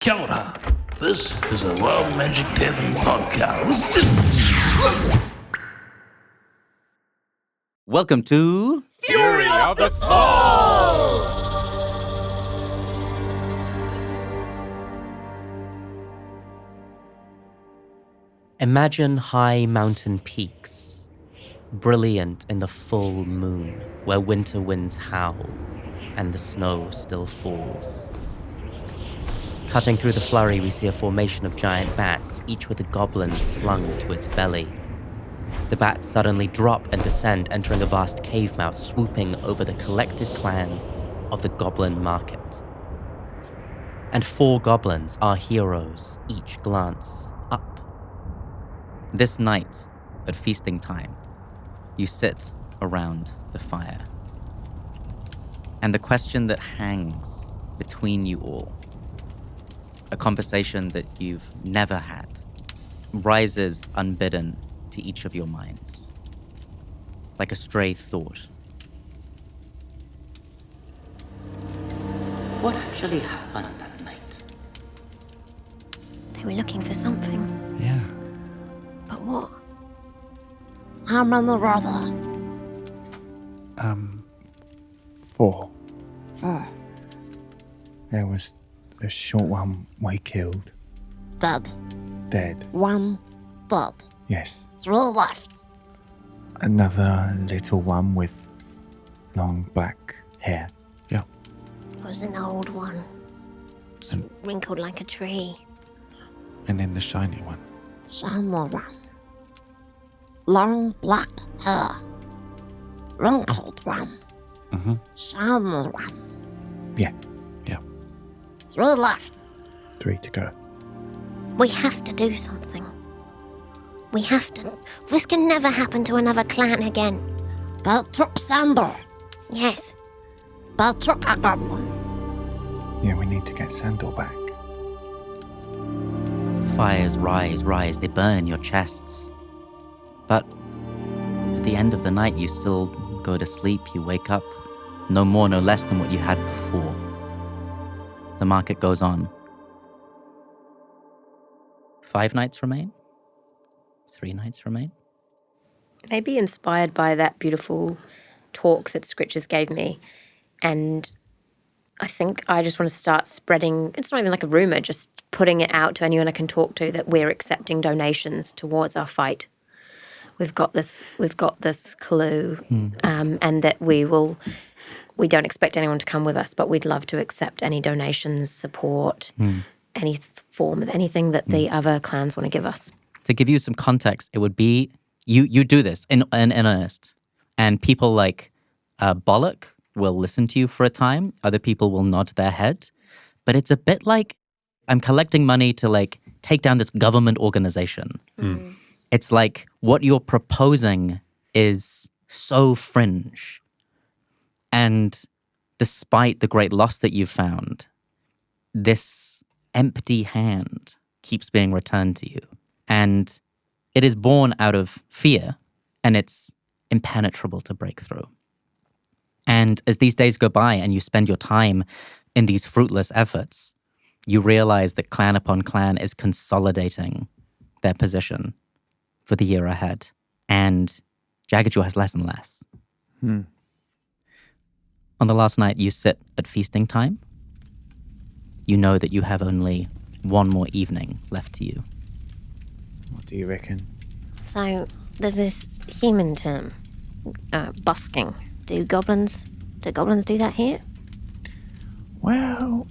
Kia ora. This is a Wild Magic Tavern podcast. Welcome to Fury of the Small! Imagine high mountain peaks, brilliant in the full moon, where winter winds howl and the snow still falls. Cutting through the flurry, we see a formation of giant bats, each with a goblin slung to its belly. The bats suddenly drop and descend, entering a vast cave mouth, swooping over the collected clans of the goblin market. And 4 goblins, our heroes, each glance up. This night, at feasting time, you sit around the fire. And the question that hangs between you all, a conversation that you've never had, rises unbidden to each of your minds, like a stray thought. What actually happened that night? They were looking for something. Yeah. But what? How many were there? 4. 4. There was the short one we killed. Dead. Dead. 1 dead. Yes. 3 left. Another little one with long black hair. Yeah. It was an old one. Just wrinkled like a tree. And then the shiny one. Shiny one. Long black hair. Wrinkled one. Mm-hmm. Shiny one. Yeah. Yeah. 3 left. 3 to go. We have to do something. We have to. This can never happen to another clan again. They took Sander. Yes. They took a goblin. Yeah, we need to get Sandor back. Fires rise, they burn in your chests. But at the end of the night, you still go to sleep, you wake up, no more, no less than what you had before. The market goes on. 5 nights remain? 3 nights remain? Maybe inspired by that beautiful talk that Scritches gave me. And I think I just want to start spreading, it's not even like a rumor, just putting it out to anyone I can talk to that we're accepting donations towards our fight. We've got this clue, and that we don't expect anyone to come with us, but we'd love to accept any donations, support, any form of anything that the other clans want to give us. To give you some context, it would be, you do this in earnest, and people like Bollock will listen to you for a time, other people will nod their head, but it's a bit like I'm collecting money to like take down this government organization. It's like what you're proposing is so fringe. And despite the great loss that you've found, this empty hand keeps being returned to you. And it is born out of fear, and it's impenetrable to break through. And as these days go by and you spend your time in these fruitless efforts, you realize that clan upon clan is consolidating their position for the year ahead. And Jagajaw has less and less. On the last night, you sit at feasting time. You know that you have only 1 more evening left to you. What do you reckon? So, there's this human term, busking. Do goblins do that here? Well,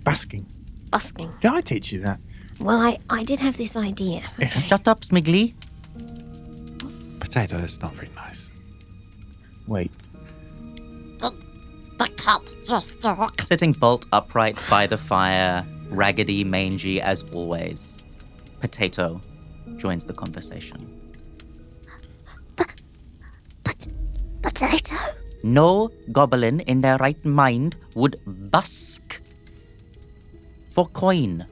busking. Busking. Did I teach you that? Well, I did have this idea. Shut up, Smiggly. Potato is not very nice. Wait. The cat just talk. Sitting bolt upright by the fire, raggedy, mangy as always, Potato joins the conversation. Potato? No goblin in their right mind would busk for coin.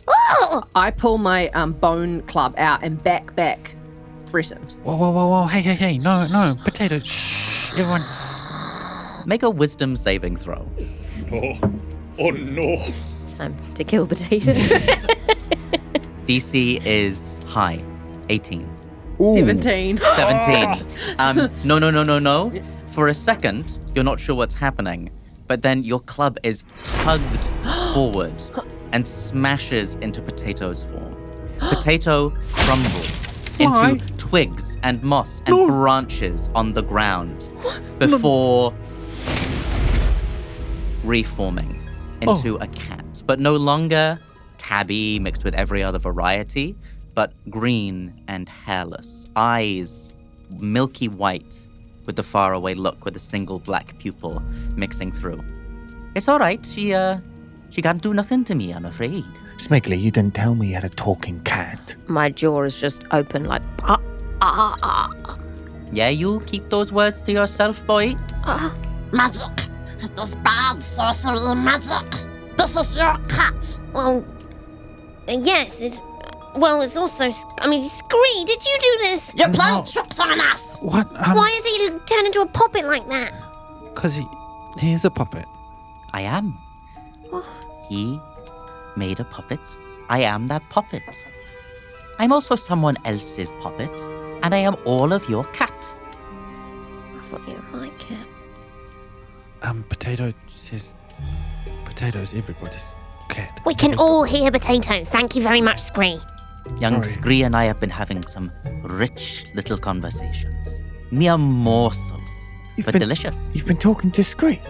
Oh! I pull my bone club out and back, threatened. Whoa. Hey. No. Potato. Shh. Everyone. Make a wisdom saving throw. Oh no. it's time to kill Potato. DC is high, 18. 17. 17. No. For a second, you're not sure what's happening, but then your club is tugged forward and smashes into Potato's form. Potato crumbles into twigs and moss and branches on the ground before reforming into a cat, but no longer tabby mixed with every other variety, but green and hairless. Eyes milky white with the faraway look with a single black pupil mixing through. It's all right. She can't do nothing to me, I'm afraid. Smiggly, you didn't tell me you had a talking cat. My jaw is just open like, Yeah, you keep those words to yourself, boy. Magic. It is bad sorcery magic. This is your cat. Well, yes, it's also... I mean, Skree, did you do this? You're playing tricks on us. What? Why is he turned into a puppet like that? Because he is a puppet. I am. He made a puppet. I am that puppet. I'm also someone else's puppet, and I am all of your cat. I thought you were my cat. Potato says Potato's everybody's cat. We can all hear Potato. Thank you very much, Skree. Young Skree and I have been having some rich little conversations. Mere morsels, but delicious. You've been talking to Skree?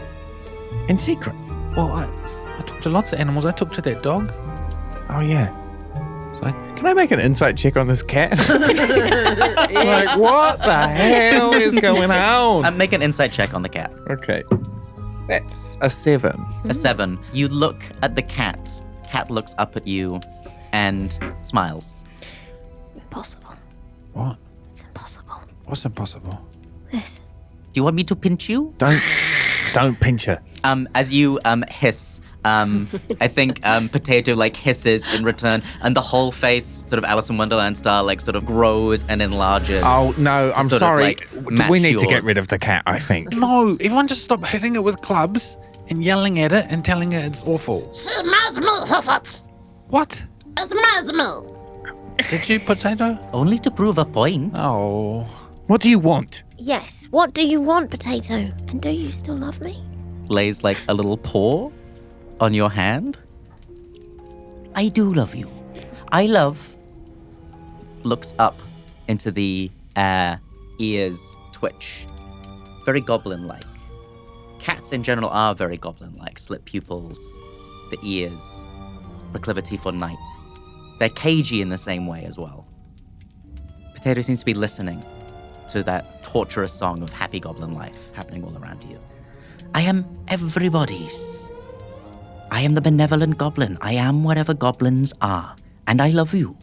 In secret? Well, I talked to lots of animals. I talked to that dog. Oh, yeah. So Can I make an insight check on this cat? Like, what the hell is going on? Make an insight check on the cat. Okay. That's a 7. A 7. You look at the cat. Cat looks up at you and smiles. Impossible. what? It's impossible. What's impossible? This. Do you want me to pinch you? Don't pinch her. As you hiss, I think Potato like hisses in return, and the whole face, sort of Alice in Wonderland style, like sort of grows and enlarges. Oh, no, I'm sort of, sorry. like, match We need to get yours. rid of the cat, I think. No, everyone just stop hitting it with clubs and yelling at it and telling it it's awful. She made me hit it. What? It made me. Did you, Potato? Only to prove a point. Oh. What do you want? Yes. What do you want, Potato? And do you still love me? Lays like a little paw on your hand. I do love you. I love. Looks up into the air, ears twitch. Very goblin-like. Cats in general are very goblin-like. Slit pupils, the ears, proclivity for night. They're cagey in the same way as well. Potato seems to be listening to that torturous song of happy goblin life happening all around you. I am everybody's. I am the benevolent goblin. I am whatever goblins are. And I love you.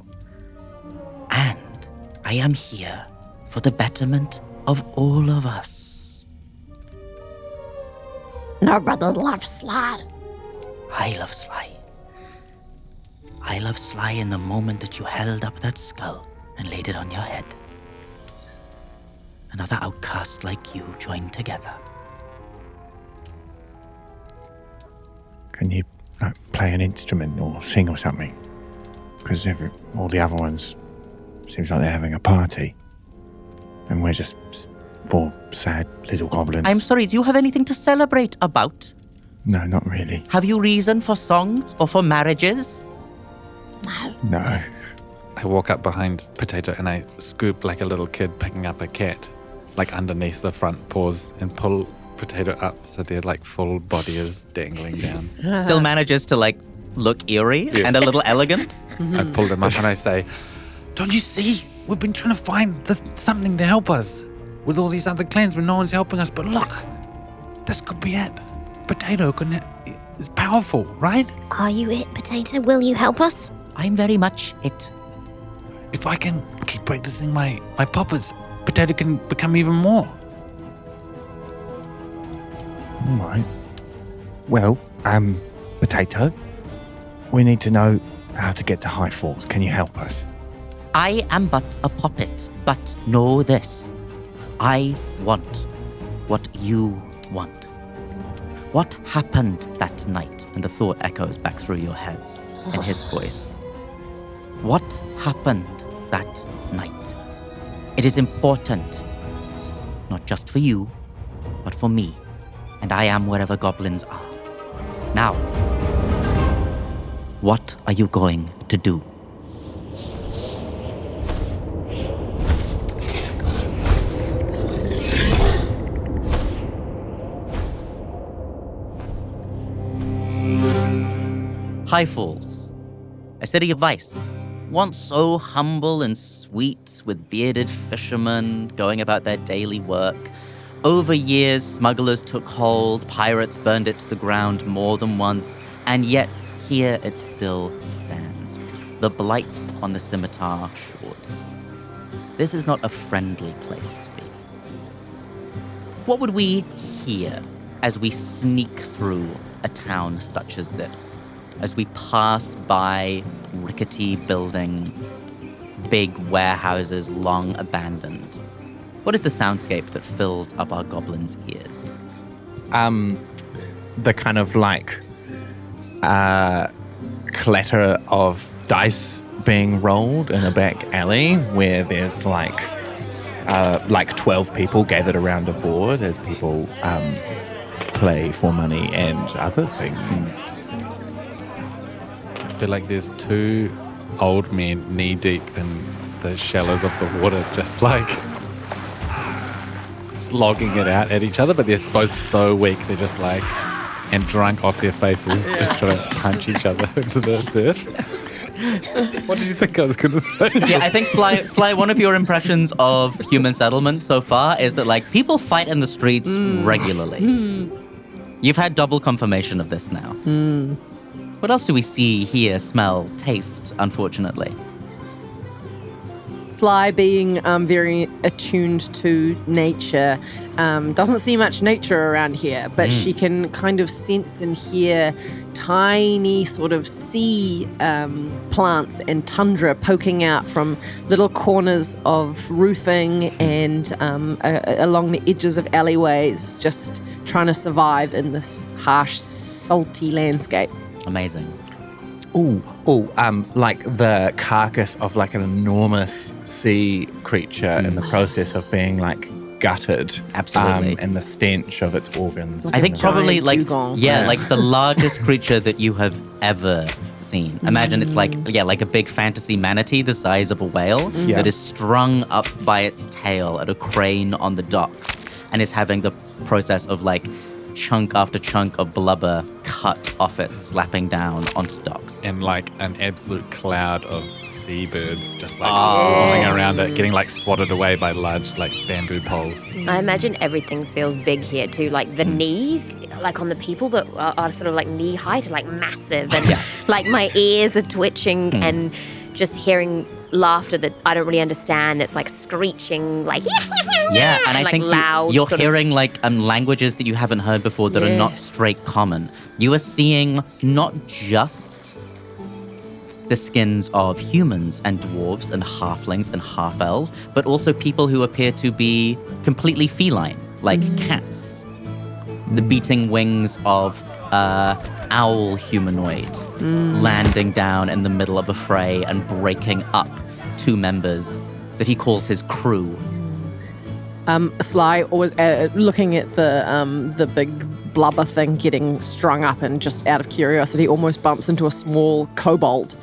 And I am here for the betterment of all of us. Nobody loves Sly. I love Sly. I love Sly in the moment that you held up that skull and laid it on your head. Another outcast like you joined together. Can you play an instrument or sing or something? Because all the other ones seems like they're having a party. And we're just 4 sad little goblins. I'm sorry, do you have anything to celebrate about? No, not really. Have you reason for songs or for marriages? No. I walk up behind Potato and I scoop like a little kid picking up a cat, like underneath the front paws, and pull Potato up so their like full body is dangling down. Still manages to like look eerie and a little elegant. I pull them up and I say, "Don't you see? We've been trying to find something to help us with all these other clans, but no one's helping us. But look, this could be it. Potato is powerful, right? Are you it, Potato? Will you help us? I'm very much it. If I can keep practicing my puppets, Potato can become even more." All right. Well, Potato, we need to know how to get to High Falls. Can you help us? I am but a puppet, but know this. I want what you want. What happened that night and the thought echoes back through your heads in his voice. What happened that night? It is important, not just for you, but for me, and I am wherever goblins are. Now, what are you going to do? High Falls, a city of ice, once so humble and sweet, with bearded fishermen going about their daily work. Over years, smugglers took hold, pirates burned it to the ground more than once, and yet here it still stands, the blight on the scimitar shores. This is not a friendly place to be. What would we hear as we sneak through a town such as this? As we pass by rickety buildings, big warehouses long abandoned, what is the soundscape that fills up our goblins' ears? The kind of like clatter of dice being rolled in a back alley where there's like 12 people gathered around a board as people play for money and other things. I feel like there's two old men knee deep in the shallows of the water, just like slogging it out at each other, but they're both so weak, they're just like, and drunk off their faces, just trying to punch each other into the surf. What did you think I was going to say? Yeah, I think, Sly, one of your impressions of human settlement so far is that, like, people fight in the streets regularly. You've had double confirmation of this now. What else do we see, hear, smell, taste, unfortunately? Sly, being very attuned to nature, doesn't see much nature around here, but she can kind of sense and hear tiny sort of sea plants and tundra poking out from little corners of roofing and along the edges of alleyways, just trying to survive in this harsh, salty landscape. Amazing. Like the carcass of like an enormous sea creature in the process of being like gutted. Absolutely. And the stench of its organs. I think probably giant like, dugong. like the largest creature that you have ever seen. Imagine it's like a big fantasy manatee the size of a whale that is strung up by its tail at a crane on the docks and is having the process of like chunk after chunk of blubber cut off it, slapping down onto docks. And like an absolute cloud of seabirds just like swarming around it, getting like swatted away by large like bamboo poles. I imagine everything feels big here too. Like the knees, like on the people that are sort of like knee height, are like massive, and like my ears are twitching, and just hearing laughter that I don't really understand. That's like screeching, like Yeah, and I like think loud you're sort of- hearing like languages that you haven't heard before that are not straight common. You are seeing not just the skins of humans and dwarves and halflings and half-elves, but also people who appear to be completely feline, like cats. The beating wings of owl humanoid landing down in the middle of a fray and breaking up two members that he calls his crew. Sly always looking at the big blubber thing getting strung up, and just out of curiosity almost bumps into a small kobold,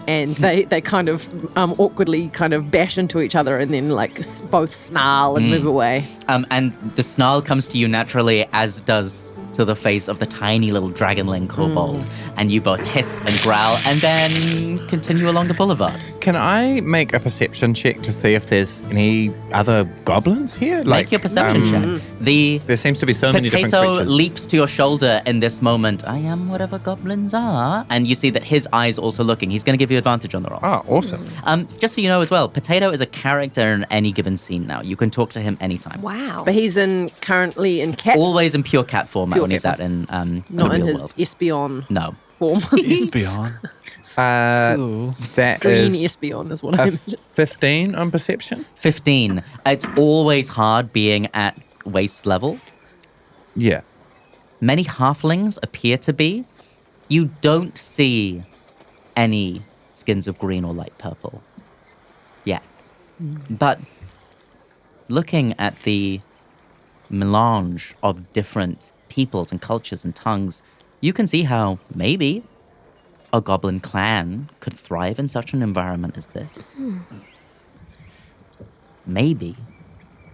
and they kind of awkwardly kind of bash into each other and then like both snarl and move away. And the snarl comes to you naturally, as does to the face of the tiny little dragonling kobold. And you both hiss and growl and then continue along the boulevard. Can I make a perception check to see if there's any other goblins here? Make your perception check. The There seems to be so many different potato creatures. leaps to your shoulder in this moment. I am whatever goblins are. And you see that his eye's also looking. He's going to give you advantage on the roll. Oh, awesome. Just so you know as well, Potato is a character in any given scene now. You can talk to him anytime. Wow. But he's currently in cat, Always in pure cat format Pure when he's cat out in not the in real his world. Espion No. form. Espion. That Green is Espion is what I a mean. 15 on perception. 15. It's always hard being at waist level. Yeah. Many halflings appear to be, You don't see any skins of green or light purple yet. But looking at the melange of different peoples and cultures and tongues, you can see how maybe a goblin clan could thrive in such an environment as this. Maybe.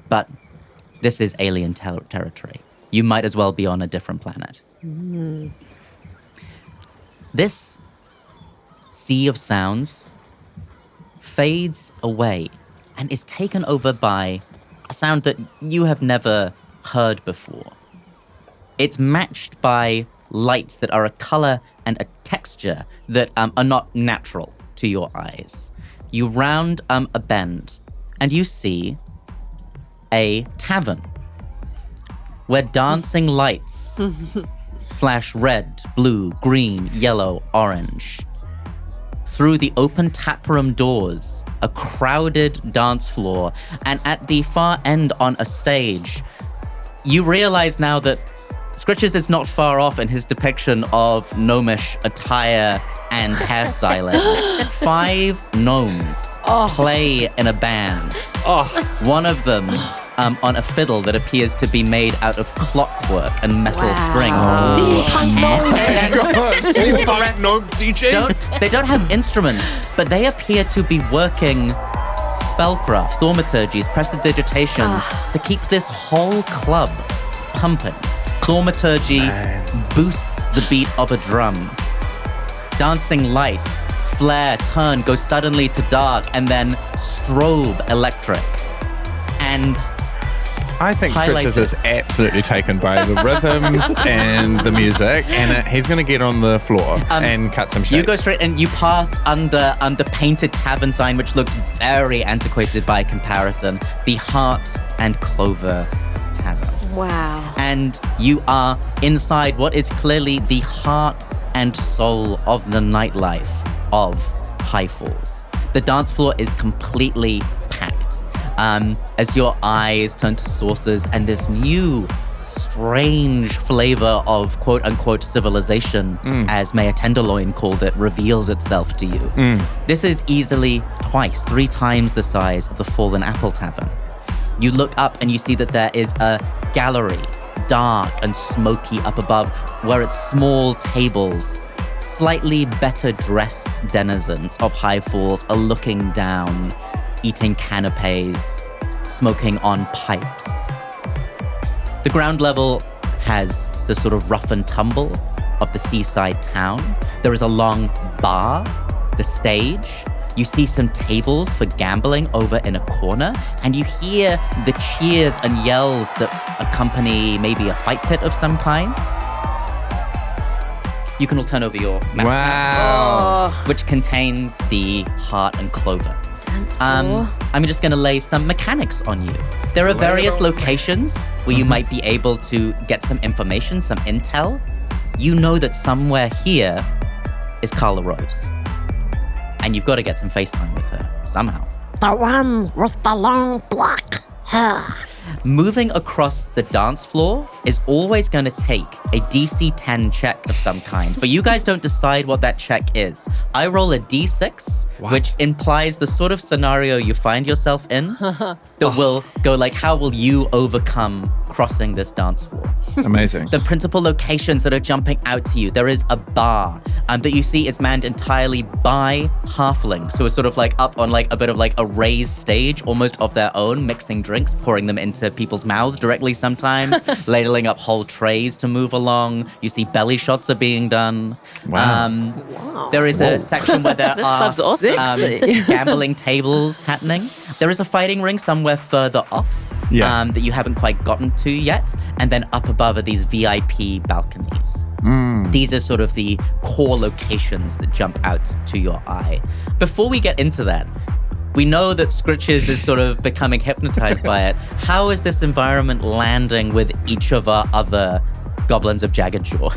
But this is alien territory. You might as well be on a different planet. This sea of sounds fades away and is taken over by a sound that you have never heard before. It's matched by lights that are a color and a texture that are not natural to your eyes. You round a bend and you see a tavern where dancing lights flash red, blue, green, yellow, orange. Through the open taproom doors, a crowded dance floor, and at the far end on a stage, you realize now that Scritches is not far off in his depiction of gnomish attire and hairstyling. 5 gnomes play in a band. One of them on a fiddle that appears to be made out of clockwork and metal strings. Steampunk gnome DJs? They don't have instruments, but they appear to be working spellcraft, thaumaturgies, prestidigitations to keep this whole club pumping. Thaumaturgy boosts the beat of a drum. Dancing lights flare, turn, go suddenly to dark, and then strobe electric. And I think Scritches is absolutely taken by the rhythms and the music, and he's going to get on the floor and cut some shapes. You go straight and you pass under painted tavern sign, which looks very antiquated by comparison, the Heart and Clover Tavern. Wow. And you are inside what is clearly the heart and soul of the nightlife of High Falls. The dance floor is completely packed. As your eyes turn to saucers and this new strange flavor of quote-unquote civilization, as Mayor Tenderloin called it, reveals itself to you. This is easily 3 times the size of the Fallen Apple Tavern. You look up and you see that there is a gallery, dark and smoky up above, where it's small tables. Slightly better dressed denizens of High Falls are looking down, eating canapes, smoking on pipes. The ground level has the sort of rough and tumble of the seaside town. There is a long bar, the stage. You see some tables for gambling over in a corner, and you hear the cheers and yells that accompany maybe a fight pit of some kind. You can all turn over your map, which contains the Heart and Clover. Dance floor. I'm just going to lay some mechanics on you. There are various locations where you might be able to get some information, some intel. You know that somewhere here is Carla Rose. And you've got to get some FaceTime with her somehow. The one with the long black hair. Moving across the dance floor is always going to take a DC 10 check of some kind, but you guys don't decide what that check is. I roll a D6, which implies the sort of scenario you find yourself in that will go like, how will you overcome crossing this dance floor? Amazing. The principal locations that are jumping out to you, there is a bar that you see is manned entirely by halflings, who are sort of like up on like a bit of like a raised stage, almost of their own, mixing drinks, pouring them into people's mouths directly sometimes, ladling up whole trays to move along. You see belly shots are being done. Wow. There is a section where there are sexy. gambling tables happening. There is a fighting ring somewhere further off that you haven't quite gotten to yet. And then up above are these VIP balconies. These are sort of the core locations that jump out to your eye. Before we get into that, we know that Scritches is sort of becoming hypnotized by it. How is this environment landing with each of our other goblins of Jagged Jaw?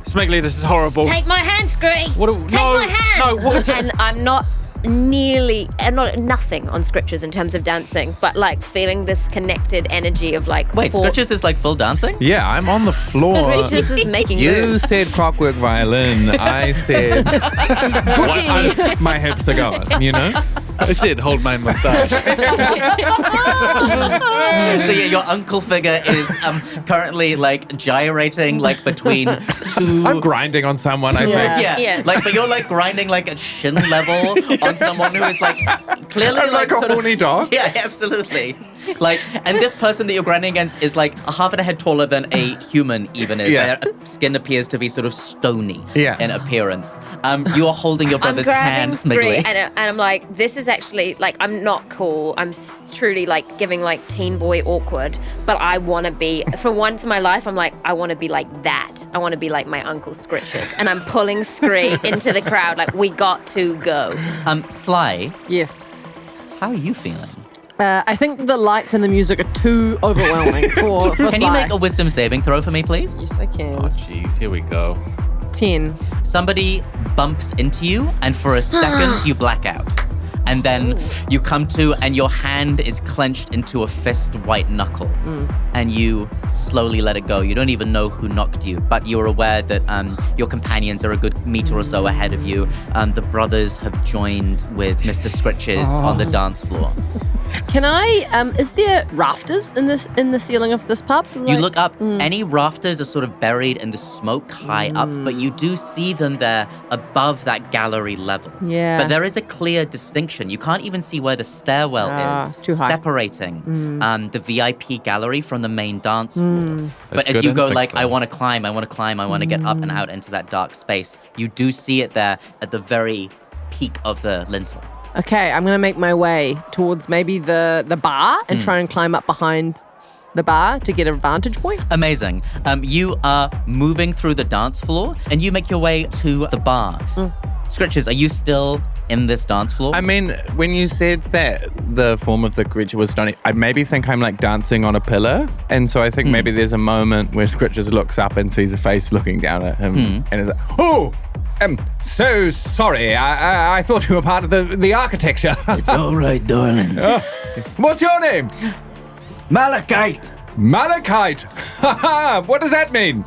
Smiggly, this is horrible. Take my hand, Skree. What? Take my hand. No, what? And I'm not nearly nothing on Scritches in terms of dancing, but like feeling this connected energy of like. Wait, Scritches is like full dancing? Yeah, I'm on the floor. Scritches is making You moves. said clockwork violin. I said my hips are going, you know? I did hold my mustache. So yeah, your uncle figure is currently like gyrating like between two. I'm grinding on someone, I think. Yeah, like but you're like grinding like at shin level on someone who is like clearly I'm like a sort of- horny dog. Yeah, absolutely. Like, and this person that you're grinding against is like a half and a head taller than a human even is. Yeah. Their skin appears to be sort of stony Yeah. in appearance. You are holding your I'm brother's grabbing hand, Skree Smiggly. and I'm like, this is actually like, I'm not cool. I'm truly like giving like teen boy awkward, but I want to be, for once in my life, I'm like, I want to be like that. I want to be like my uncle Scritches. And I'm pulling Skree into the crowd like, we got to go. Sly, Yes. how are you feeling? I think the lights and the music are too overwhelming for Can you Sly. make a wisdom saving throw for me, please? Yes, I can. Oh, jeez, here we go. 10. Somebody bumps into you, and for a second you black out. And then you come to, and your hand is clenched into a fist white knuckle. And you slowly let it go. You don't even know who knocked you, but you're aware that your companions are a good meter or so ahead of you. The brothers have joined with Mr. Scritches on the dance floor. Can I? Is there rafters in the ceiling of this pub? You look up, any rafters are sort of buried in the smoke high up, but you do see them there above that gallery level. Yeah. But there is a clear distinction. You can't even see where the stairwell is, it's too high. separating the VIP gallery from the main dance floor. But That's as good you go, instinct, like, I though. want to climb, I want to get up and out into that dark space, you do see it there at the very peak of the lintel. Okay, I'm gonna make my way towards maybe the bar and try and climb up behind the bar to get a vantage point. Amazing. You are moving through the dance floor, and you make your way to the bar. Scritches, are you still in this dance floor? I mean, when you said that the form of the creature was stony, I maybe think I'm like dancing on a pillar. And so I think maybe there's a moment where Scritches looks up and sees a face looking down at him and is like, oh! So sorry. I thought you were part of the architecture. It's all right, darling. What's your name? Malachite. Malachite. What does that mean?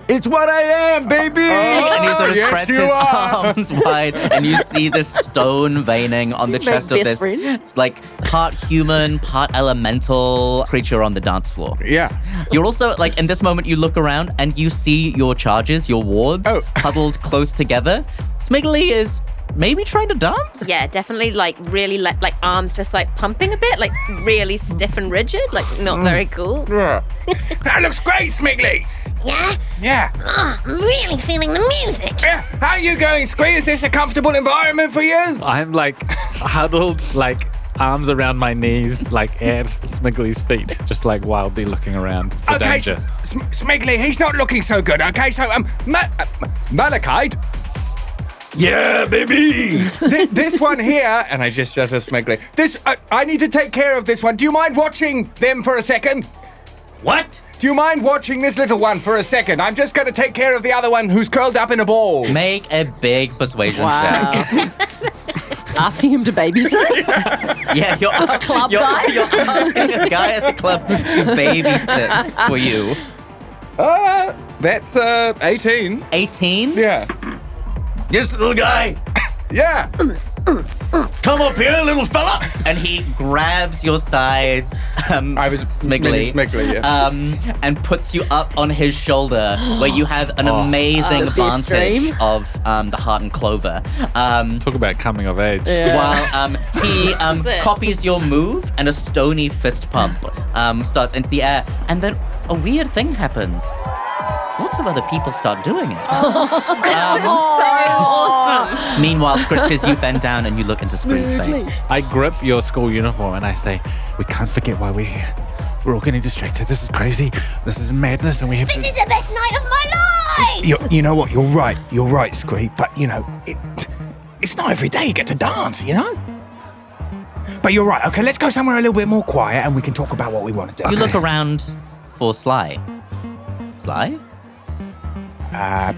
It's what I am, baby. and he sort of yes, spreads you his are. arms wide, and you see this stone veining on the Make chest of best this, friends. like, part human, part elemental creature on the dance floor. Yeah. You're also, like, in this moment, you look around and you see your charges, your wards, huddled close together. Smiggly is maybe trying to dance? Yeah, definitely like really like arms just like pumping a bit, like really stiff and rigid, like not very cool. That looks great, Smiggly. Yeah? Yeah. I'm really feeling the music. How are you going, Skree? Is this a comfortable environment for you? I'm like huddled, like arms around my knees, like at Smiggly's feet, just like wildly looking around for Okay, danger. Smiggly, he's not looking so good. Okay, so Malachite. Yeah, baby. This one here, and I just shut to Smiggly. This I need to take care of this one. Do you mind watching them for a second? What? Do you mind watching this little one for a second? I'm just going to take care of the other one who's curled up in a ball. Make a big persuasion check. Asking him to babysit? Yeah, you're, club you're, guy? you're asking a guy at the club to babysit for you. That's 18. 18? Yeah. This little guy. Yeah. Come up here, little fella. And he grabs your sides, I was Smiggly, really Smiggly, yeah. and puts you up on his shoulder, where you have an amazing the best vantage dream. of the heart and clover. Talk about coming of age. While he copies your move, and a stony fist pump starts into the air, and then a weird thing happens. Lots of other people start doing it. So awesome. Meanwhile, Scritches, you bend down and you look into Skree's face. I grip your school uniform and I say, we can't forget why we're here. We're all getting distracted. This is crazy. This is madness, and we have This to... is the best night of my life! You know what? You're right, Skree. But, you know, it's not every day you get to dance, you know? But you're right. Okay, let's go somewhere a little bit more quiet and we can talk about what we want to do. You look around for Sly. Sly?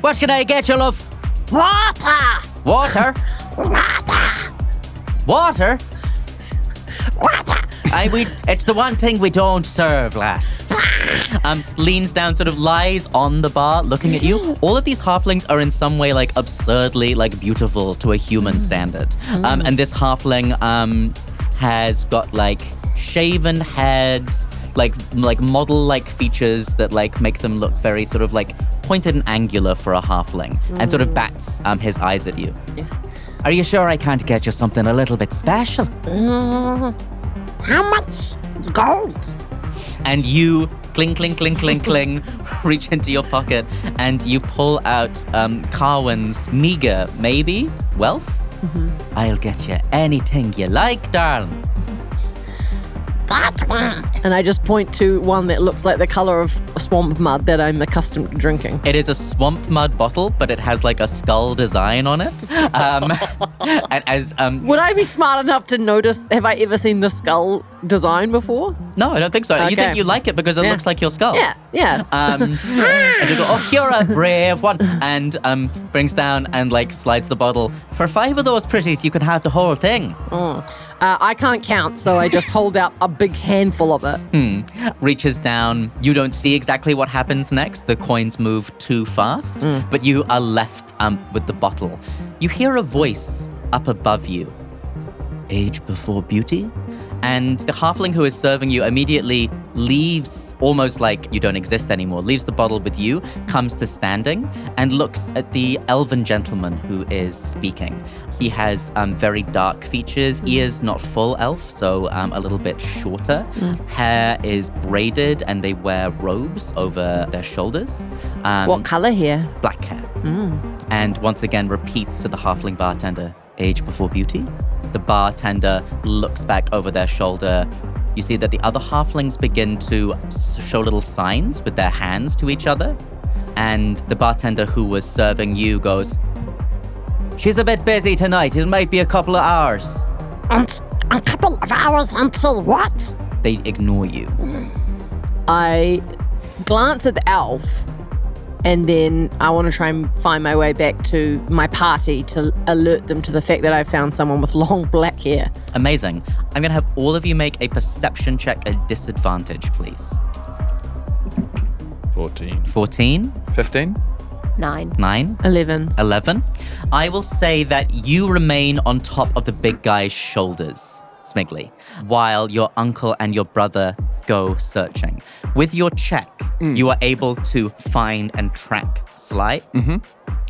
What can I get you, love? Water! Water? Water? It's the one thing we don't serve, lass. Leans down, sort of lies on the bar, looking at you. All of these halflings are in some way like absurdly like beautiful to a human standard. And this halfling has got like shaven head, like model-like features that like make them look very sort of like pointed and angular for a halfling, and sort of bats his eyes at you. Yes. Are you sure I can't get you something a little bit special? How much gold? And you cling, cling, cling, cling, cling, reach into your pocket and you pull out Carwin's meager, maybe, wealth? I'll get you anything you like, darling. That one. And I just point to one that looks like the color of swamp mud that I'm accustomed to drinking. It is a swamp mud bottle, but it has like a skull design on it. And as Would I be smart enough to notice? Have I ever seen the skull design before? No, I don't think so. Okay. You think you like it because it looks like your skull. Yeah. And you go, oh, you're a brave one. And brings down and like slides the bottle. For 5 of those pretties, you can have the whole thing. I can't count, so I just hold out a big handful of it. Reaches down. You don't see exactly what happens next. The coins move too fast, but you are left with the bottle. You hear a voice up above you. Age before beauty? And the halfling who is serving you immediately leaves, almost like you don't exist anymore, leaves the bottle with you, comes to standing, and looks at the elven gentleman who is speaking. He has very dark features, ears not full elf, so a little bit shorter. Hair is braided, and they wear robes over their shoulders. What color hair? Black hair. And once again repeats to the halfling bartender, age before beauty? The bartender looks back over their shoulder. You see that the other halflings begin to show little signs with their hands to each other. And the bartender who was serving you goes, she's a bit busy tonight. It might be a couple of hours. And a couple of hours until what? They ignore you. I glance at the elf, and then I want to try and find my way back to my party to alert them to the fact that I found someone with long black hair. Amazing. I'm going to have all of you make a perception check at disadvantage, please. 14. 15. 9. 11. I will say that you remain on top of the big guy's shoulders, Smiggly, while your uncle and your brother go searching. With your check, you are able to find and track Sly.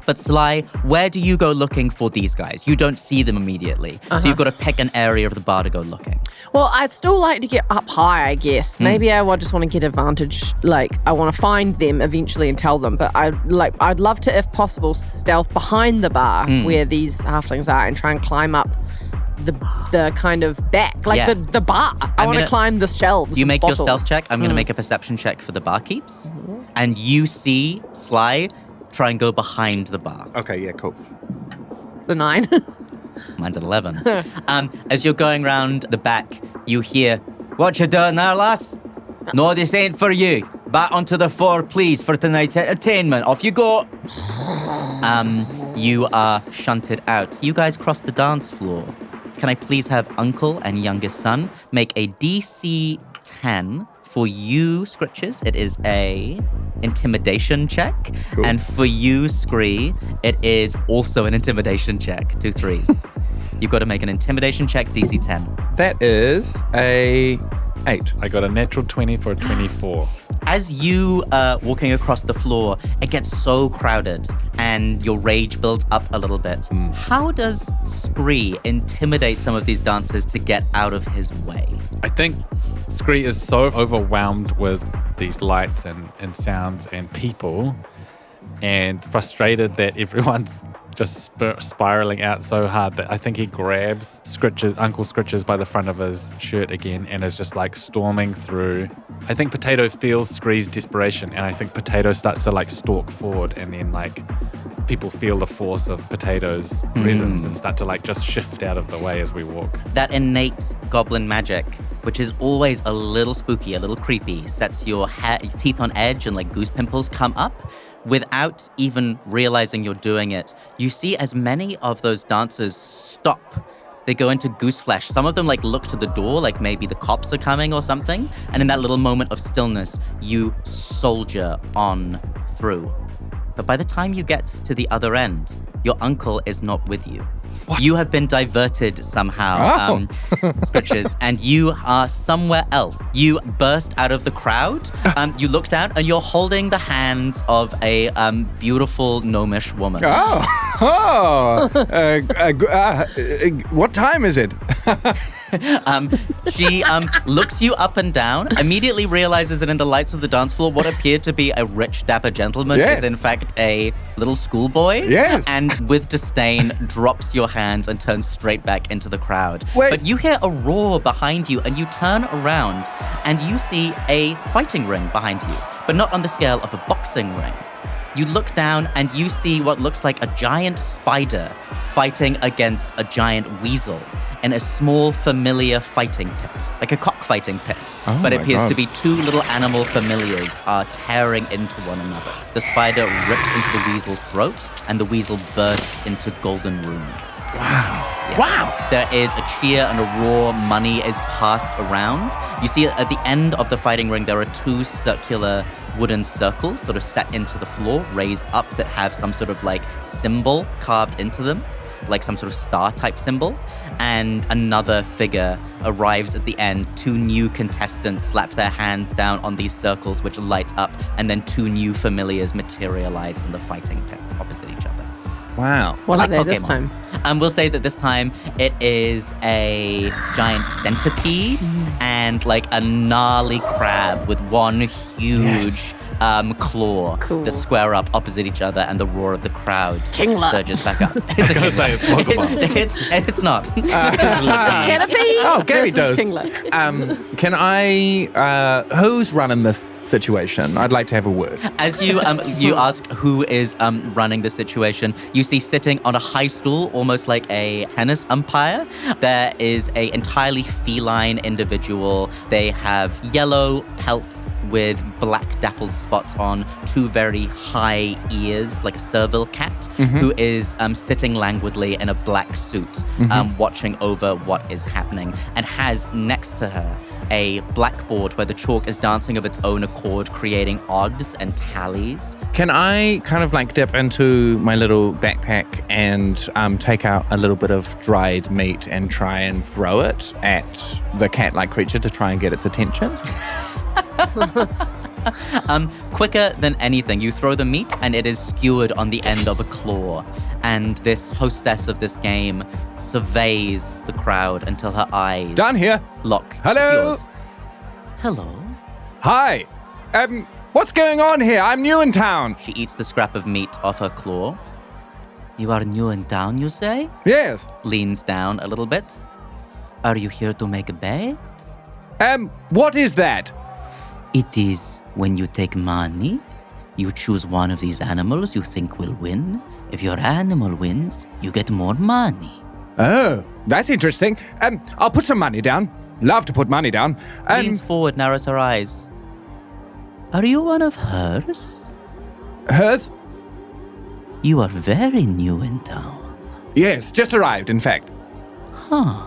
But Sly, where do you go looking for these guys? You don't see them immediately. So you've got to pick an area of the bar to go looking. Well, I'd still like to get up high, I guess. Maybe I just want to get advantage. Like, I want to find them eventually and tell them. But I'd love to, if possible, stealth behind the bar where these halflings are and try and climb up the kind of back, like the bar. I want to climb the shelves. You make bottles. your stealth check. I'm going to make a perception check for the barkeeps. And you see Sly try and go behind the bar. Okay, yeah, cool. It's a 9. Mine's an 11. As you're going round the back, you hear, what you doing there, lass? No, this ain't for you. Back onto the floor, please, for tonight's entertainment. Off you go. You are shunted out. You guys cross the dance floor. Can I please have uncle and youngest son make a DC 10 for you, Scritches? It is a intimidation check. Cool. And for you, Skree, it is also an intimidation check. 2 3s. You've got to make an intimidation check, DC 10. That is a 8. I got a natural 20 for a 24. As you walking across the floor, it gets so crowded and your rage builds up a little bit. How does Skree intimidate some of these dancers to get out of his way? I think Skree is so overwhelmed with these lights and sounds and people and frustrated that everyone's just spiraling out so hard that I think he grabs Uncle Scritches by the front of his shirt again and is just like storming through. I think Potato feels Skree's desperation, and I think Potato starts to like stalk forward, and then like people feel the force of Potato's presence and start to like just shift out of the way as we walk. That innate goblin magic, which is always a little spooky, a little creepy, sets your teeth on edge and like goose pimples come up. Without even realizing you're doing it, you see as many of those dancers stop they go into goose flesh. Some of them like look to the door, like maybe the cops are coming or something. And in that little moment of stillness, you soldier on through. But by the time you get to the other end, your uncle is not with you. What? You have been diverted somehow, Scritches, and you are somewhere else. You burst out of the crowd. You look down, and you're holding the hands of a beautiful gnomish woman. What time is it? She looks you up and down, immediately realizes that in the lights of the dance floor, what appeared to be a rich, dapper gentleman is in fact a little schoolboy. Yes. And with disdain, drops your hands and turns straight back into the crowd. Wait. But you hear a roar behind you, and you turn around, and you see a fighting ring behind you, but not on the scale of a boxing ring. You look down and you see what looks like a giant spider fighting against a giant weasel in a small familiar fighting pit, like a cockfighting pit. But it appears to be two little animal familiars are tearing into one another. The spider rips into the weasel's throat, and the weasel bursts into golden runes. Wow. Yeah. Wow! There is a cheer and a roar. Money is passed around. You see at the end of the fighting ring, there are two circular wooden circles sort of set into the floor, raised up, that have some sort of like symbol carved into them, like some sort of star type symbol. And another figure arrives at the end. Two new contestants slap their hands down on these circles, which light up, and then two new familiars materialize in the fighting pit opposite each other. Wow. What are they Pokemon. this time? We'll say that this time it is a giant centipede and like a gnarly crab with one huge claw that square up opposite each other, and the roar of the crowd surges back up. It's I was gonna say it's Pokemon. It's not. Canopy? Oh, Gary does. Kinglet. Can I? Who's running this situation? I'd like to have a word. As you you ask who is running the situation, you see sitting on a high stool, almost like a tennis umpire, there is a entirely feline individual. They have yellow pelt with black dappled spots on, two very high ears, like a servile cat, who is sitting languidly in a black suit, watching over what is happening, and has next to her a blackboard where the chalk is dancing of its own accord, creating odds and tallies. Can I kind of like dip into my little backpack and take out a little bit of dried meat and try and throw it at the cat-like creature to try and get its attention? Quicker than anything, you throw the meat and it is skewered on the end of a claw. And this hostess of this game surveys the crowd until her eyes Done here. lock Hello? yours. Hello. Hi. What's going on here? I'm new in town. She eats the scrap of meat off her claw. You are new in town, you say? Yes. Leans down a little bit. Are you here to make a bet? What is that? It is when you take money, you choose one of these animals you think will win. If your animal wins, you get more money. Oh, that's interesting. I'll put some money down. Love to put money down. Leans forward, narrows her eyes. Are you one of hers? Hers? You are very new in town. Yes, just arrived, in fact. Huh.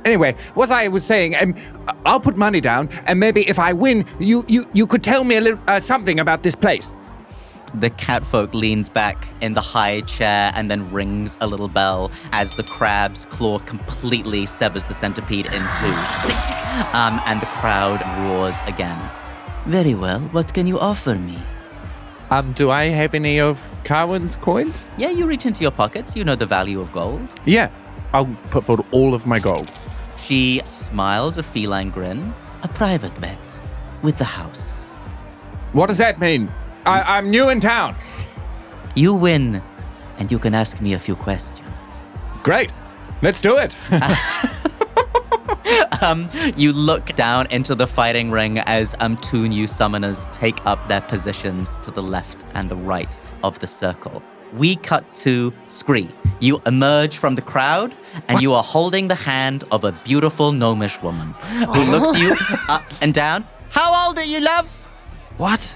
Anyway, what I was saying, I'll put money down, and maybe if I win, you could tell me a little something about this place. The catfolk leans back in the high chair and then rings a little bell as the crab's claw completely severs the centipede in two. And the crowd roars again. Very well, what can you offer me? Do I have any of Carwin's coins? Yeah, you reach into your pockets. You know the value of gold. Yeah, I'll put forward all of my gold. She smiles a feline grin. A private bet with the house. What does that mean? I'm new in town. You win, and you can ask me a few questions. Great. Let's do it. You look down into the fighting ring as two new summoners take up their positions to the left and the right of the circle. We cut to Skree. You emerge from the crowd, and you are holding the hand of a beautiful gnomish woman who looks you up and down. How old are you, love? What?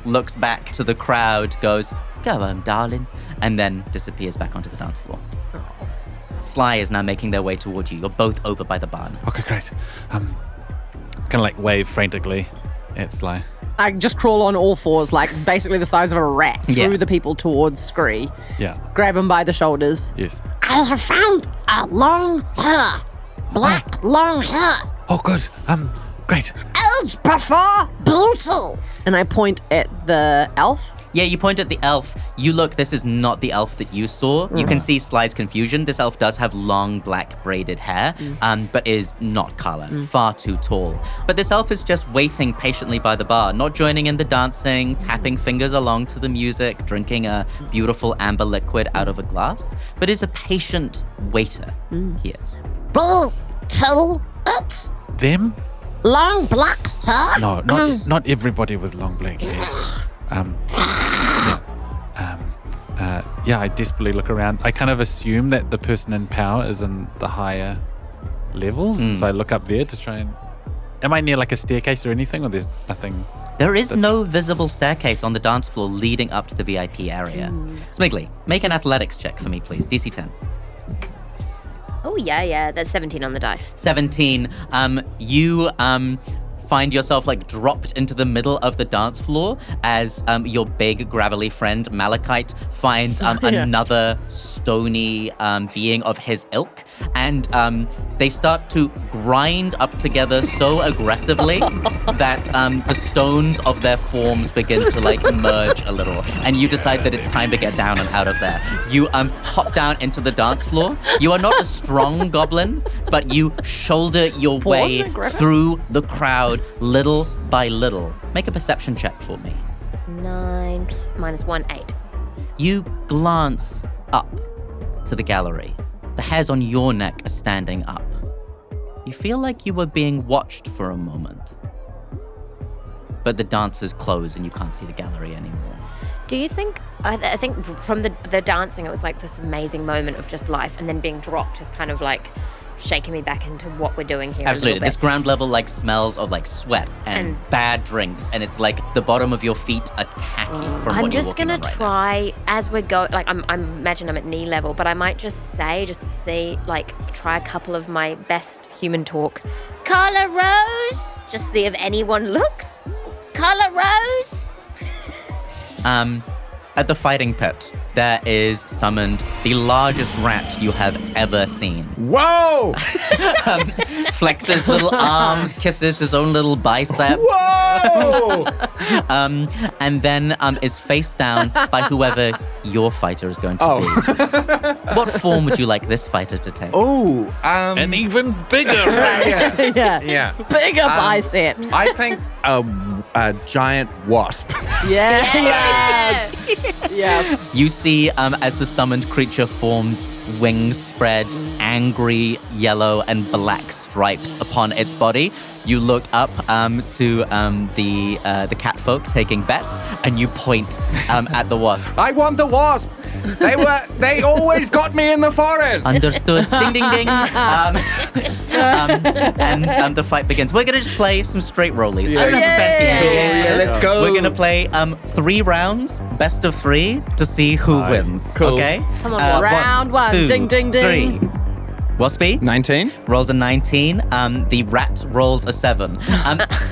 Looks back to the crowd, goes, go on, darling, and then disappears back onto the dance floor. Sly is now making their way toward you. You're both over by the barn. Okay, great. Kind of like wave frantically at Sly. I just crawl on all fours, like basically the size of a rat, through the people towards Skree. Yeah. Grab him by the shoulders. Yes. I have found a long hair. Black long hair. Oh, good. Great. Age before beauty. And I point at the elf. Yeah, you point at the elf. You look, this is not the elf that you saw. You can see Sly's confusion. This elf does have long black braided hair, but is not color, far too tall. But this elf is just waiting patiently by the bar, not joining in the dancing, tapping fingers along to the music, drinking a beautiful amber liquid out of a glass, but is a patient waiter here. Will kill it. Them? Long black hair. No, not everybody with long black hair. I desperately look around. I kind of assume that the person in power is in the higher levels, so I look up there to try and... Am I near like a staircase or anything, or there's nothing? There is no visible staircase on the dance floor leading up to the VIP area. Smiggly, make an athletics check for me, please. DC 10. Oh, yeah. That's 17 on the dice. 17. You find yourself like dropped into the middle of the dance floor as your big gravelly friend Malachite finds another stony being of his ilk, and they start to grind up together so aggressively that the stones of their forms begin to like merge a little, and you decide that it's time to get down and out of there. You hop down into the dance floor. You are not a strong goblin, but you shoulder your way through the crowd little by little. Make a perception check for me. 9 minus 1, 8. You glance up to the gallery. The hairs on your neck are standing up. You feel like you were being watched for a moment. But the dancers close and you can't see the gallery anymore. Do you think, I think from the dancing, it was like this amazing moment of just life, and then being dropped is kind of like shaking me back into what we're doing here. Absolutely. This ground level like smells of like sweat and bad drinks, and it's like the bottom of your feet are tacky from what I'm you're just walking gonna on right try as we're going. Like I imagine I'm at knee level, but I might just say, just to see, like try a couple of my best human talk. Carla Rose. Just see if anyone looks. Carla Rose. At the fighting pit, there is summoned the largest rat you have ever seen. Whoa! Flexes little arms, kisses his own little biceps. Whoa! And then is face down by whoever your fighter is going to be. What form would you like this fighter to take? An even bigger rat. Yeah. Bigger biceps. I think a giant wasp. Yes. Yes. You see, as the summoned creature forms, wings spread, angry yellow and black stripes upon its body. You look up to the catfolk taking bets, and you point at the wasp. I want the wasp. They always got me in the forest. Understood. Ding, ding, ding. And the fight begins. We're going to just play some straight rollies. I don't have a fancy pregame for this. Let's go. We're going to play 3 rounds, best of 3, to see who wins. Cool. Okay? Come on, Round 1. 2, Ding, ding, ding. 3. Waspy 19. rolls a 19. The rat rolls a 7.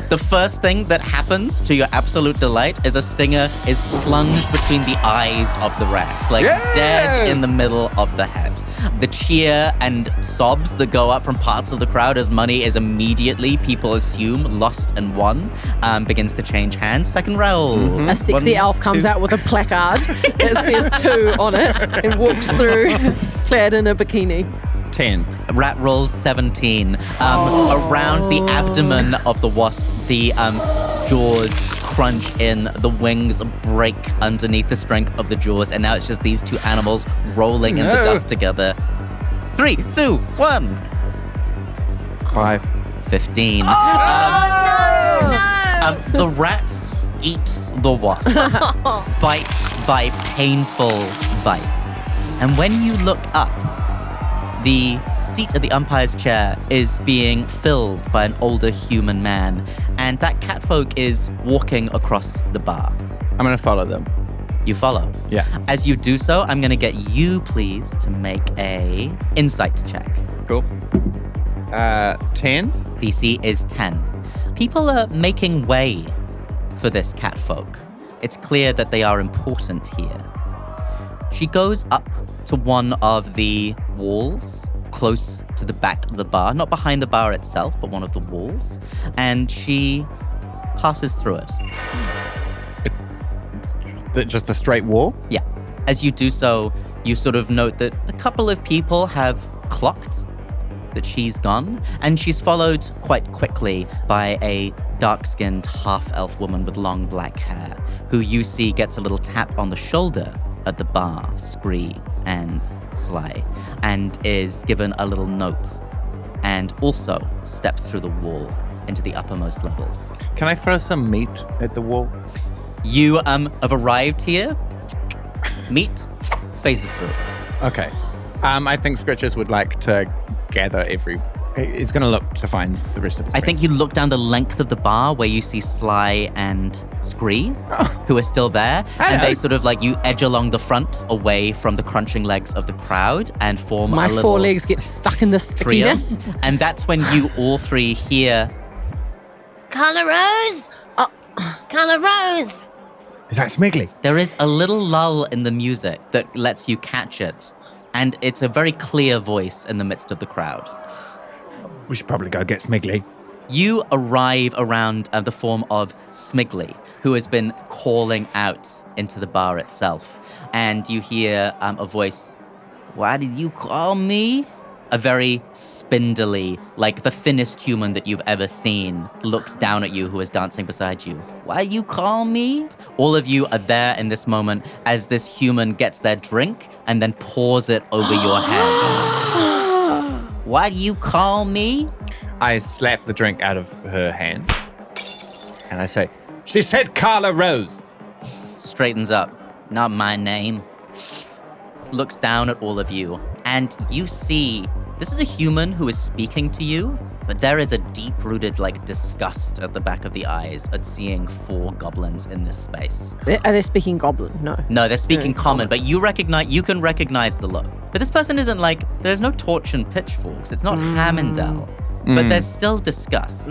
The first thing that happens, to your absolute delight, is a stinger is plunged between the eyes of the rat, like dead in the middle of the head. The cheer and sobs that go up from parts of the crowd as money is immediately, people assume, lost and won, begins to change hands. Second roll. A sexy elf comes out with a placard that says 2 on it and walks through clad in a bikini. 10. Rat rolls 17. Around the abdomen of the wasp, the jaws crunch in, the wings break underneath the strength of the jaws, and now it's just these 2 animals rolling in the dust together. 3, 2, 1. 5. 15. The rat eats the wasp, bite by painful bite. And when you look up, the seat at the umpire's chair is being filled by an older human man, and that catfolk is walking across the bar. I'm going to follow them. You follow? Yeah. As you do so, I'm going to get you, please, to make a insight check. Cool. 10. DC is 10. People are making way for this catfolk. It's clear that they are important here. She goes up to one of the walls close to the back of the bar, not behind the bar itself, but one of the walls, and she passes through it. Just the straight wall? Yeah. As you do so, you sort of note that a couple of people have clocked that she's gone, and she's followed quite quickly by a dark-skinned half-elf woman with long black hair, who you see gets a little tap on the shoulder at the bar, Skree and Sly, and is given a little note, and also steps through the wall into the uppermost levels. Can I throw some meat at the wall? You have arrived here. Meat phases through. Okay. I think Scritches would like to gather He's going to look to find the rest of his I think you look down the length of the bar where you see Sly and Skree, who are still there. And they sort of you edge along the front away from the crunching legs of the crowd and form My a little forelegs get stuck in the trio. stickiness. And that's when you all three hear, Carla Rose! Carla Rose! Is that Smiggly? there is a little lull in the music that lets you catch it. And it's a very clear voice in the midst of the crowd. We should probably go get Smiggly. You arrive around the form of Smiggly, who has been calling out into the bar itself. And you hear a voice, "Why did you call me?" A very spindly, the thinnest human that you've ever seen, looks down at you, who is dancing beside you. "Why you call me?" All of you are there in this moment as this human gets their drink and then pours it over your head. "Why do you call me?" I slap the drink out of her hand and I say, "She said Carla Rose." Straightens up. "Not my name." Looks down at all of you, and you see this is a human who is speaking to you, but there is a deep-rooted disgust at the back of the eyes at seeing 4 goblins in this space. Are they speaking goblin? No. No, they're speaking common, but you can recognize the look. But this person isn't there's no torch and pitchforks. It's not Hammondell, but there's still disgust.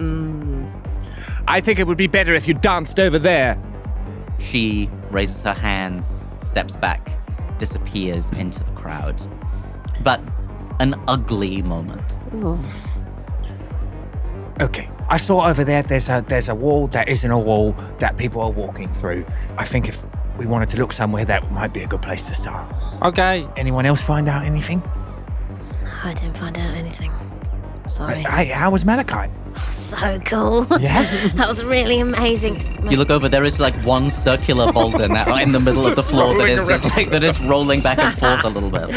I think it would be better if you danced over there. She raises her hands, steps back, disappears into the crowd. But an ugly moment. Okay. I saw over there there's a wall that isn't a wall that people are walking through. I think if we wanted to look somewhere, that might be a good place to start. Okay. Anyone else find out anything? I didn't find out anything. Sorry. Hey, how was Malachi? So cool. Yeah? That was really amazing. You look over, there is one circular boulder now in the middle of the floor that is just that is rolling back and forth a little bit.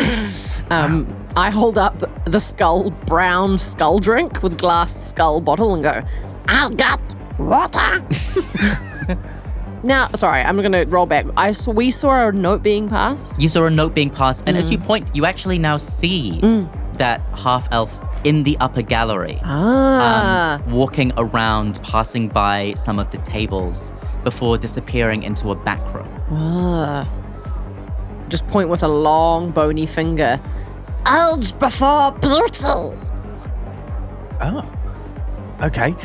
I hold up the brown skull drink with glass skull bottle and go, I got water. now, sorry, I'm going to roll back. We saw a note being passed. You saw a note being passed, and as you point, you actually now see that half-elf in the upper gallery. Walking around, passing by some of the tables before disappearing into a back room. Just point with a long, bony finger. Age before beauty. Oh. Okay.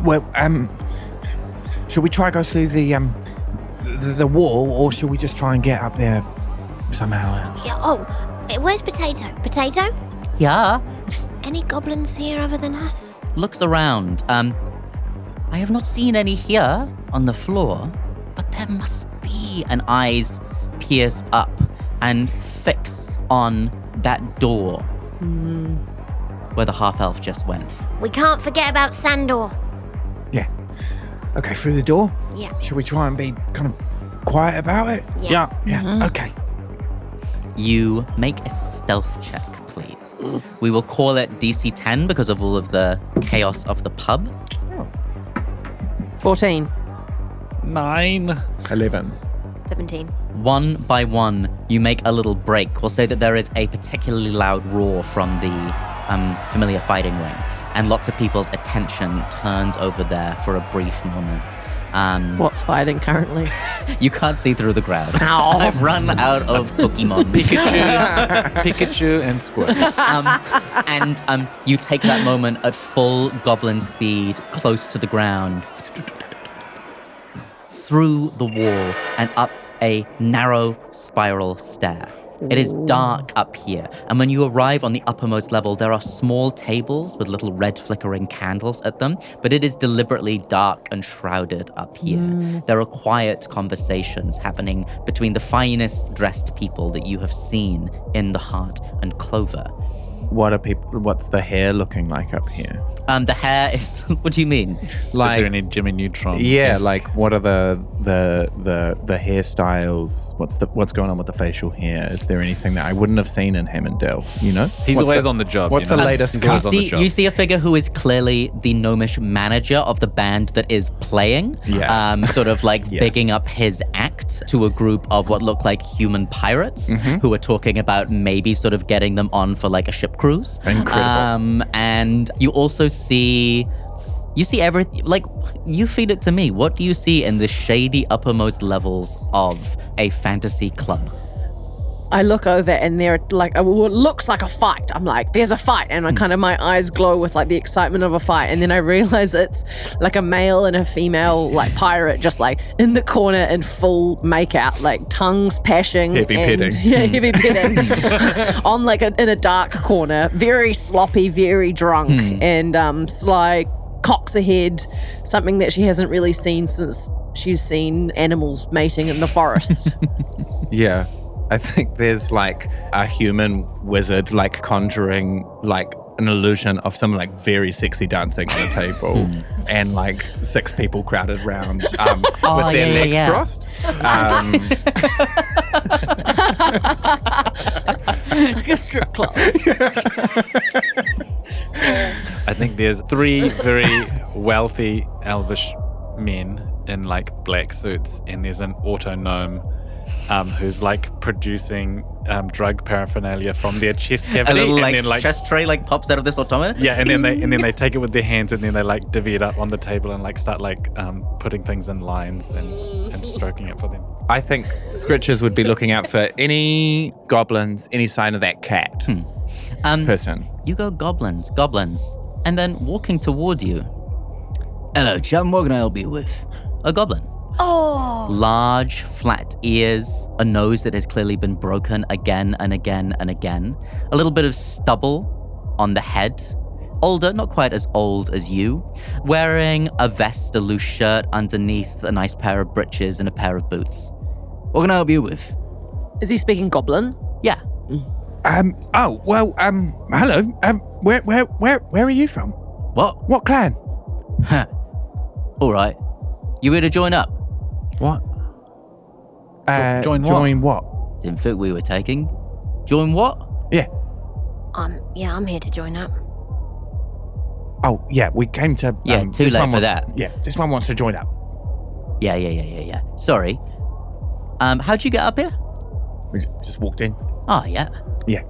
Well, should we try go through the wall, or should we just try and get up there somehow else? Yeah, where's Potato? Potato? Yeah. Any goblins here other than us? Looks around. I have not seen any here on the floor, but there must be. And eyes pierce up and fix on that door where the half-elf just went. We can't forget about Sandor. Yeah. Okay, through the door? Yeah. Should we try and be kind of quiet about it? Yeah. Yeah. Okay. You make a stealth check, please. We will call it DC 10 because of all of the chaos of the pub. 14. 9. 11. 17. One by one, you make a little break. We'll say that there is a particularly loud roar from the familiar fighting ring, and lots of people's attention turns over there for a brief moment. What's fighting currently? You can't see through the crowd. Ow. I've run out of Pokemon. Pikachu and Squirt. And you take that moment at full goblin speed, close to the ground, through the wall and up a narrow spiral stair. It is dark up here, and when you arrive on the uppermost level, there are small tables with little red flickering candles at them, but it is deliberately dark and shrouded up here. There are quiet conversations happening between the finest dressed people that you have seen in the Heart and Clover. What's the hair looking like up here? The hair is, what do you mean? Is there any Jimmy Neutron? Yeah, like what are the hairstyles? What's going on with the facial hair? Is there anything that I wouldn't have seen in Hemmendale? You know, He's always on the job. What's the latest? He's always on the job. You see a figure who is clearly the gnomish manager of the band that is playing, Yes. sort of like bigging up his act to a group of what look like human pirates who are talking about maybe sort of getting them on for like a ship cruise. Incredible. And you also see everything, like, you feed it to me. What do you see in the shady uppermost levels of a fantasy club? I look over and there like what looks like a fight. I'm like, there's a fight, and I kind of my eyes glow with like the excitement of a fight, and then I realize it's like a male and a female like pirate just like in the corner in full makeout, like tongues pashing, Heavy petting. Yeah, heavy petting on like in a dark corner, very sloppy, very drunk, and Sly cocks ahead, something that she hasn't really seen since she's seen animals mating in the forest. Yeah. I think there's like a human wizard like conjuring like an illusion of some like very sexy dancing on a table and like 6 people crowded round with their legs crossed. Like a strip club. I think there's 3 very wealthy elvish men in like black suits, and there's an auto gnome who's like producing drug paraphernalia from their chest cavity. A little and then, chest tray like pops out of this automata. Yeah, and then they take it with their hands, and then they like divvy it up on the table and like start like putting things in lines and stroking it for them. I think Scritches would be looking out for any goblins, any sign of that cat person. You go goblins, and then walking toward you. Hello, chum. What can I help you with? A goblin. Oh. Large, flat ears, a nose that has clearly been broken again and again and again. A little bit of stubble on the head. Older, not quite as old as you. Wearing a vest, a loose shirt, underneath a nice pair of breeches and a pair of boots. What can I help you with? Is he speaking goblin? Yeah. Oh, well, hello. Where are you from? What? What clan? All right. You here to join up? What? Join what? Didn't think we were taking. Join what? Yeah. Yeah, I'm here to join up. Oh, yeah, we came to... Yeah, too this late one for that. Yeah, this one wants to join up. Yeah. Sorry. How'd you get up here? We just walked in. Oh, yeah. Yeah.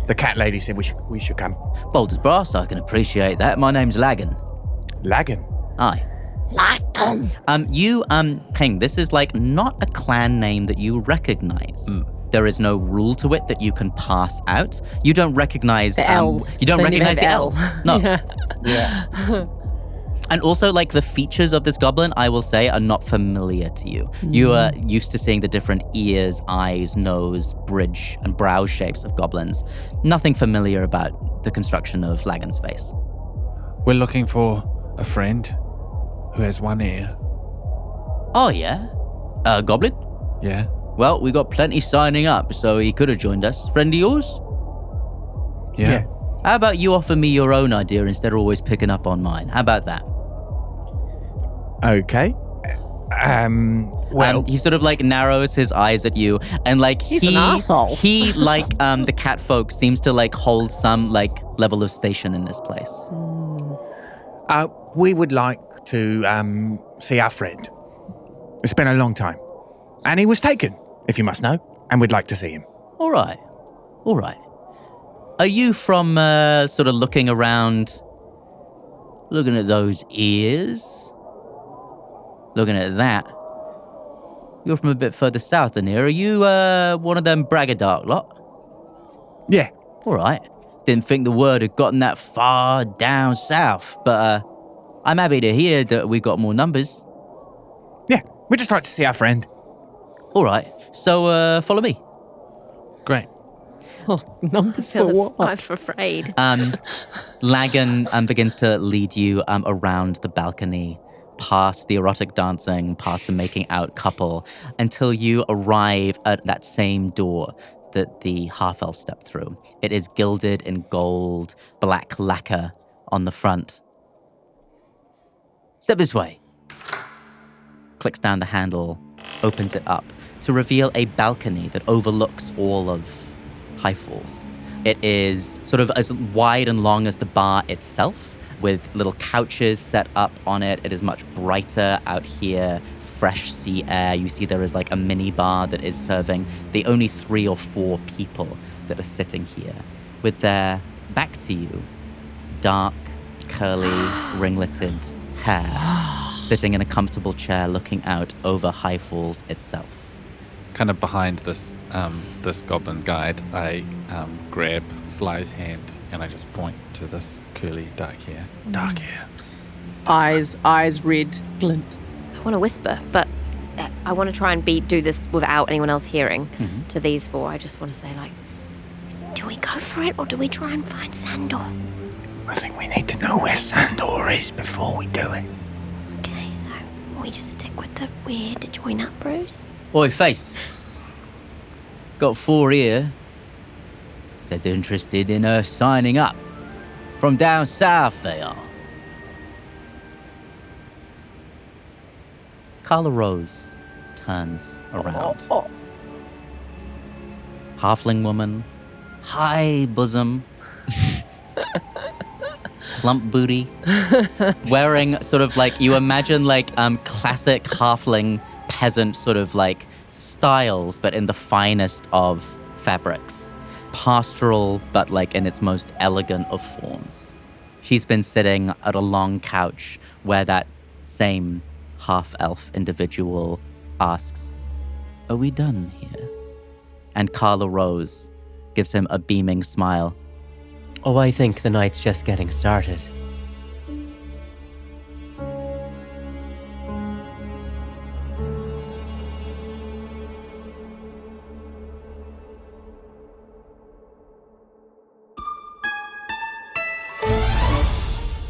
The cat lady said we should come. Bold as brass, I can appreciate that. My name's Lagan. Lagan? Aye. King, this is like not a clan name that you recognize. There is no rule to it that you can pass out. You don't recognize the elves. You don't recognize the elves. No. Yeah. And also, like, the features of this goblin, I will say, are not familiar to you. You are used to seeing the different ears, eyes, nose, bridge, and brow shapes of goblins. Nothing familiar about the construction of Lagan's face. We're looking for a friend who has one ear. Oh, yeah? A goblin? Yeah. Well, we got plenty signing up, so he could have joined us. Friend of yours? Yeah. How about you offer me your own idea instead of always picking up on mine? How about that? Okay. Well, he sort of like narrows his eyes at you, and like He's an asshole. He like the cat folk seems to like hold some like level of station in this place. we would like to see our friend. It's been a long time. And he was taken, if you must know, and we'd like to see him. All right. Are you from sort of looking around, looking at those ears? Looking at that, you're from a bit further south than here. Are you one of them braggadoc lot? Yeah. All right. Didn't think the word had gotten that far down south, but I'm happy to hear that we got more numbers. Yeah, we'd just like to see our friend. All right. So follow me. Great. Oh, numbers for what? I'm afraid. Lagan begins to lead you around the balcony, past the erotic dancing, past the making out couple, until you arrive at that same door that the half-elf stepped through. It is gilded in gold, black lacquer on the front. Step this way. Clicks down the handle, opens it up to reveal a balcony that overlooks all of High Falls. It is sort of as wide and long as the bar itself, with little couches set up on it. It is much brighter out here, fresh sea air. You see there is like a mini bar that is serving the only 3 or 4 people that are sitting here, with their back to you, dark, curly, ringleted hair, sitting in a comfortable chair looking out over High Falls itself. Kind of behind this this goblin guide, I grab Sly's hand and I just point to this curly dark hair. Dark hair. Eyes red glint. I want to whisper, but I want to try and do this without anyone else hearing. To these 4, I just want to say, like, Do we go for it or do we try and find Sandor? I think we need to know where Sandor is before we do it. Okay, so we just stick with the we're here to join up, Bruce. Oi, face. Got 4 here. Said they're interested in signing up. From down south, they are. Carla Rose turns around. Halfling woman, high bosom, plump booty, wearing sort of like, you imagine like classic halfling peasant sort of like styles, but in the finest of fabrics. Pastoral, but like in its most elegant of forms. She's been sitting at a long couch where that same half-elf individual asks, "Are we done here?" And Carla Rose gives him a beaming smile. Oh, I think the night's just getting started.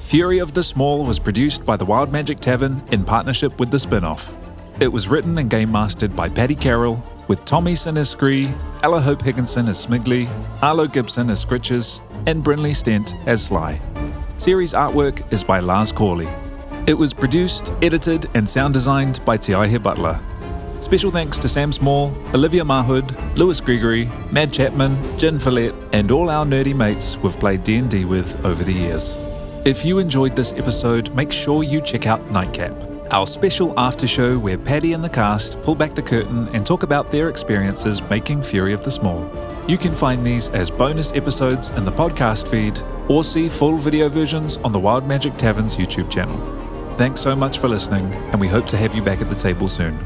Fury of the Small was produced by the Wild Magic Tavern in partnership with the Spinoff. It was written and game mastered by Paddy Carroll, with Tom Eason as Skree, Hope-Higginson as Smiggly, Arlo Gibson as Scritches, and Brynley Stent as Sly. Series artwork is by Lars Cawley. It was produced, edited, and sound designed by Aihe Butler. Special thanks to Sam Small, Olivia Marhood, Lewis Gregory, Mad Chapman, Jen Follett, and all our nerdy mates we've played D&D with over the years. If you enjoyed this episode, make sure you check out Nightcap, our special after show where Paddy and the cast pull back the curtain and talk about their experiences making Fury of the Small. You can find these as bonus episodes in the podcast feed or see full video versions on the Wild Magic Tavern's YouTube channel. Thanks so much for listening, and we hope to have you back at the table soon.